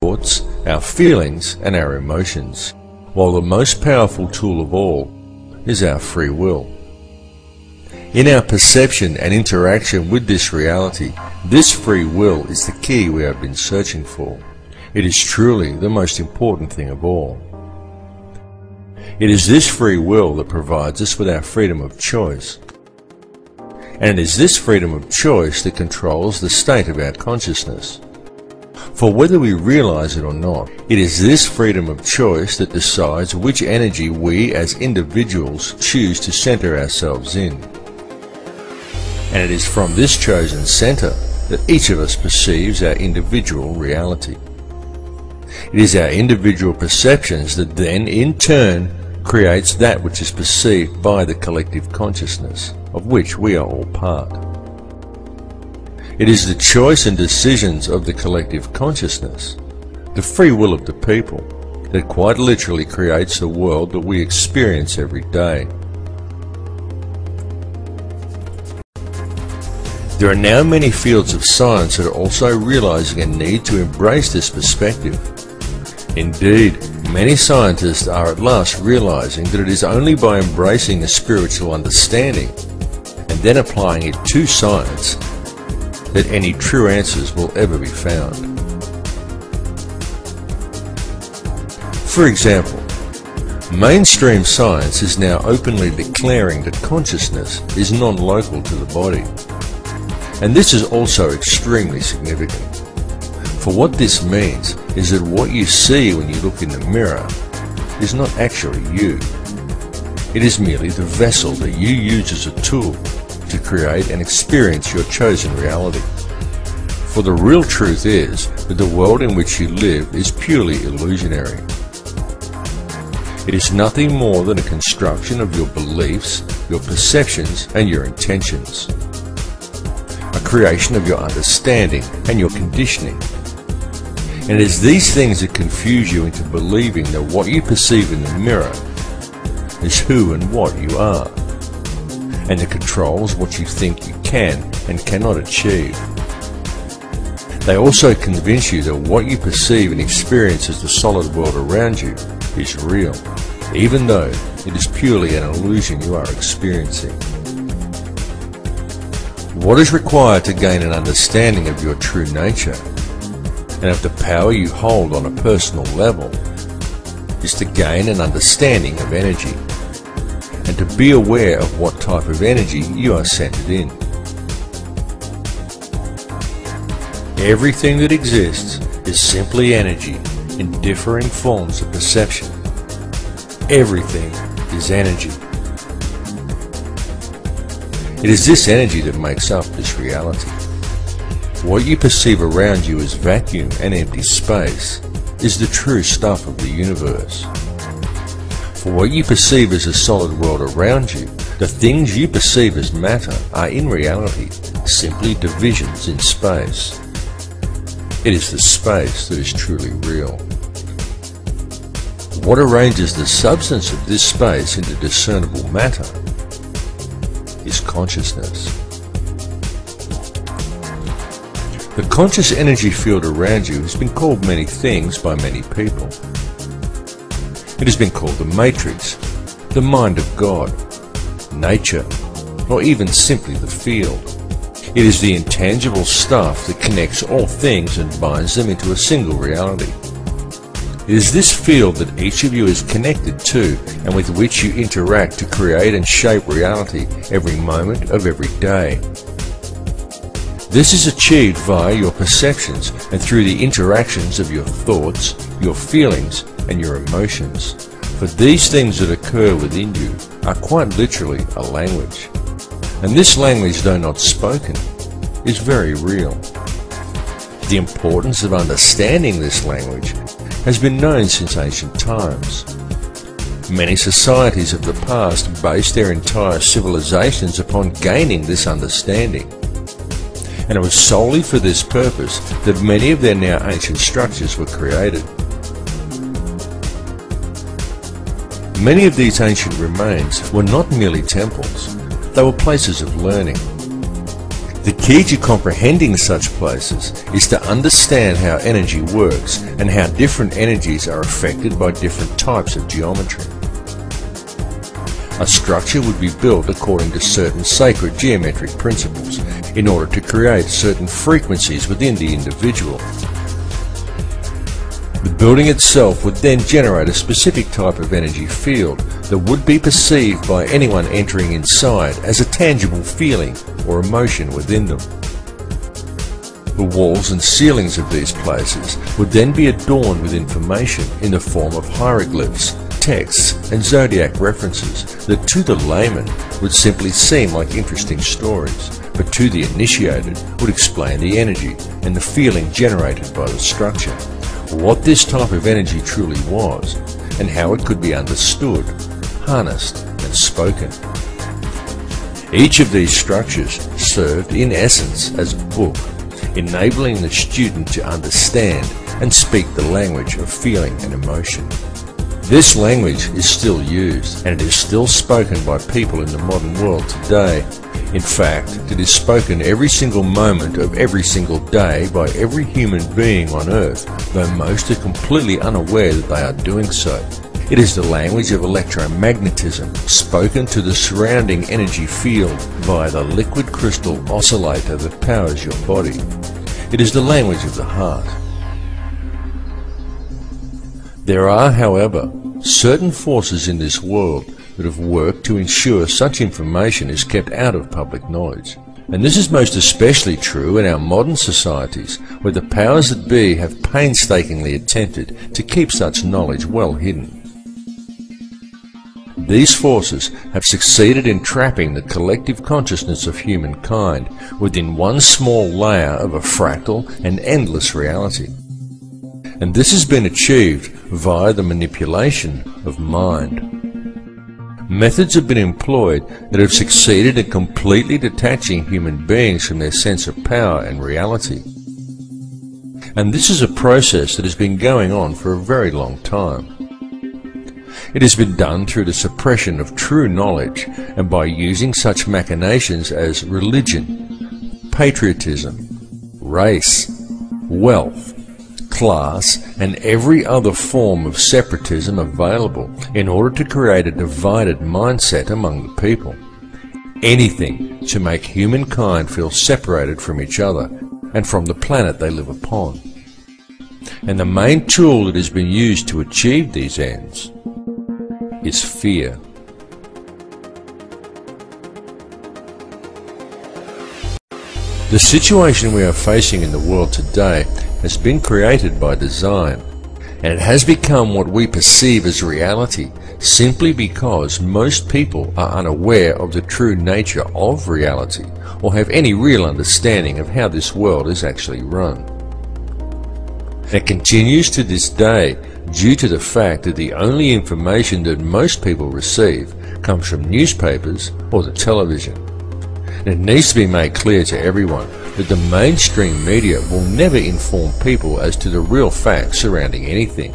thoughts, our feelings, and our emotions, while the most powerful tool of all is our free will. In our perception and interaction with this reality, this free will is the key we have been searching for. It is truly the most important thing of all. It is this free will that provides us with our freedom of choice. And it is this freedom of choice that controls the state of our consciousness. For whether we realize it or not, it is this freedom of choice that decides which energy we as individuals choose to center ourselves in. And it is from this chosen center that each of us perceives our individual reality. It is our individual perceptions that then, in turn, creates that which is perceived by the collective consciousness, of which we are all part. It is the choice and decisions of the collective consciousness, the free will of the people, that quite literally creates the world that we experience every day. There are now many fields of science that are also realizing a need to embrace this perspective. Indeed, many scientists are at last realizing that it is only by embracing a spiritual understanding and then applying it to science that any true answers will ever be found. For example, mainstream science is now openly declaring that consciousness is non-local to the body. And this is also extremely significant. For what this means is that what you see when you look in the mirror is not actually you. It is merely the vessel that you use as a tool to create and experience your chosen reality. For the real truth is that the world in which you live is purely illusionary. It is nothing more than a construction of your beliefs, your perceptions, and your intentions. A creation of your understanding and your conditioning. And it is these things that confuse you into believing that what you perceive in the mirror is who and what you are, and that controls what you think you can and cannot achieve. They also convince you that what you perceive and experience as the solid world around you is real, even though it is purely an illusion you are experiencing. What is required to gain an understanding of your true nature and of the power you hold on a personal level is to gain an understanding of energy and to be aware of what type of energy you are centered in. Everything that exists is simply energy in differing forms of perception. Everything is energy. It is this energy that makes up this reality. What you perceive around you as vacuum and empty space is the true stuff of the universe. For what you perceive as a solid world around you, the things you perceive as matter are in reality simply divisions in space. It is the space that is truly real. What arranges the substance of this space into discernible matter is consciousness. The conscious energy field around you has been called many things by many people. It has been called the matrix, the mind of God, nature, or even simply the field. It is the intangible stuff that connects all things and binds them into a single reality. It is this field that each of you is connected to and with which you interact to create and shape reality every moment of every day. This is achieved via your perceptions and through the interactions of your thoughts, your feelings, and your emotions. For these things that occur within you are quite literally a language. And this language, though not spoken, is very real. The importance of understanding this language has been known since ancient times. Many societies of the past based their entire civilizations upon gaining this understanding. And it was solely for this purpose that many of their now ancient structures were created. Many of these ancient remains were not merely temples, they were places of learning. The key to comprehending such places is to understand how energy works and how different energies are affected by different types of geometry. A structure would be built according to certain sacred geometric principles in order to create certain frequencies within the individual. The building itself would then generate a specific type of energy field that would be perceived by anyone entering inside as a tangible feeling or emotion within them. The walls and ceilings of these places would then be adorned with information in the form of hieroglyphs, texts and zodiac references that to the layman would simply seem like interesting stories, but to the initiated would explain the energy and the feeling generated by the structure, what this type of energy truly was, and how it could be understood, harnessed and spoken. Each of these structures served in essence as a book, enabling the student to understand and speak the language of feeling and emotion. This language is still used, and it is still spoken by people in the modern world today. In fact, it is spoken every single moment of every single day by every human being on earth, though most are completely unaware that they are doing so. It is the language of electromagnetism, spoken to the surrounding energy field via the liquid crystal oscillator that powers your body. It is the language of the heart. There are, however, certain forces in this world that have worked to ensure such information is kept out of public knowledge. And this is most especially true in our modern societies, where the powers that be have painstakingly attempted to keep such knowledge well hidden. These forces have succeeded in trapping the collective consciousness of humankind within one small layer of a fractal and endless reality. And this has been achieved via the manipulation of mind. Methods have been employed that have succeeded in completely detaching human beings from their sense of power and reality. And this is a process that has been going on for a very long time. It has been done through the suppression of true knowledge and by using such machinations as religion, patriotism, race, wealth, class, and every other form of separatism available in order to create a divided mindset among the people. Anything to make humankind feel separated from each other and from the planet they live upon. And the main tool that has been used to achieve these ends is fear. The situation we are facing in the world today has been created by design, and it has become what we perceive as reality simply because most people are unaware of the true nature of reality or have any real understanding of how this world is actually run. It continues to this day due to the fact that the only information that most people receive comes from newspapers or the television. And it needs to be made clear to everyone that the mainstream media will never inform people as to the real facts surrounding anything.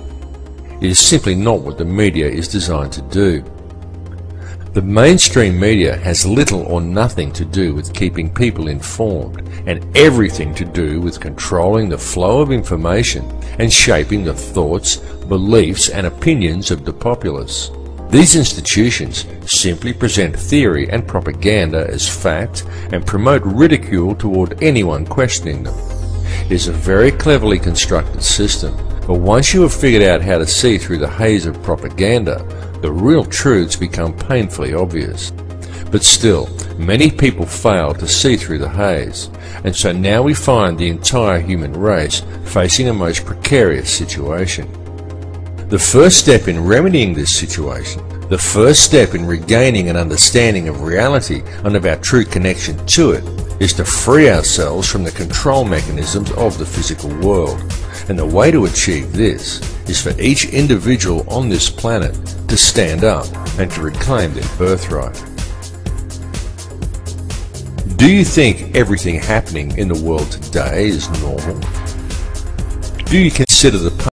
It is simply not what the media is designed to do. The mainstream media has little or nothing to do with keeping people informed, and everything to do with controlling the flow of information and shaping the thoughts, beliefs and opinions of the populace. These institutions simply present theory and propaganda as fact and promote ridicule toward anyone questioning them. It is a very cleverly constructed system, but once you have figured out how to see through the haze of propaganda, the real truths become painfully obvious. But still, many people fail to see through the haze, and so now we find the entire human race facing a most precarious situation. The first step in remedying this situation, the first step in regaining an understanding of reality and of our true connection to it, is to free ourselves from the control mechanisms of the physical world. And the way to achieve this is for each individual on this planet to stand up and to reclaim their birthright. Do you think everything happening in the world today is normal? Do you consider the